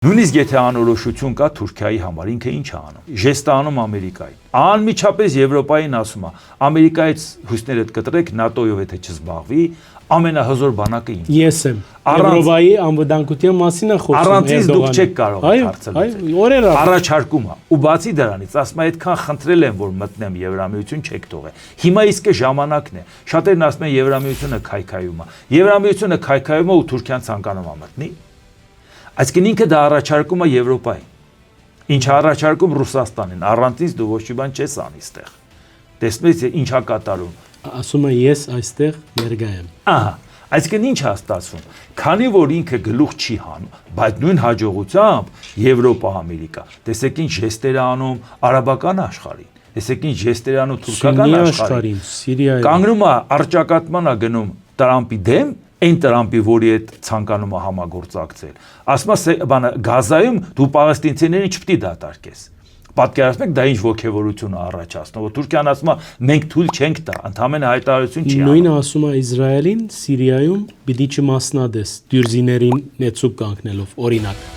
Նույնիսկ եթե անորոշություն կա Թուրքիայի համար, ինքը ինչ է անում։ Ժեստ է անում Ամերիկային։ Անմիջապես Եվրոպային ասում է, Ամերիկայից հույսներդ կտրեք, ՆԱՏՕ-ով եթե չզբաղվի, ամենահզոր բանակը ինքն է։ Ես եմ։ Եվրոպայի անվտանգության մասին է խոսում։ Առանց դուք չեք կարող հարցնել։ Առաջարկում է։ Ու բացի դրանից, ասում է, այդքան խնդրել եմ, որ մտնեմ Եվրամիություն, չեք թողել։ Հիմա իսկ ժամանակն է։ Շատերն ասում են Եվրամիությունը քայքայում է։ Եվրամիությունը քայքայում է ու Թուրքիան ցանկանում է մտնի։ Այսինքն ինքը դա առաջարկում է Եվրոպային։ Ինչ առաջարկում Ռուսաստանին, առանց դու ոչ մի բան չես անի այստեղ։ Տեսնում ես ինչա կատարում։ Ասում է ես այստեղ ներկա եմ։ Ահա, այսինքն ինչ է ստացվում։ Քանի որ ինքը գլուխ չի հանում, բայց նույն հաջողությամբ Եվրոպա-Ամերիկա, տեսեք ինչ ժեստեր անում արաբական աշխարհին, տեսեք ինչ ժեստեր անում թուրքական աշխարհին, Սիրիայի։ Կանգնում է առճակատման է գնում Տրամպի դեմ, այն Տրամպի, որի հետ ցանկանում է համագործակցել։ Ասում է, բանը Գազայում դու պաղեստինցիներին չպետք է դատարկես։ Պատկերացնեք դա ինչ ոգևորություն է առաջացնում, որ Թուրքիան ասում է մենք թույլ չենք տա, ընդհանրապես հայտարարություն չի անում։ Նույնը ասում է Իսրայելին Սիրիայում պիտի չմասնադես դյուրզիներին նեցուկ կանգնելով օրինակ։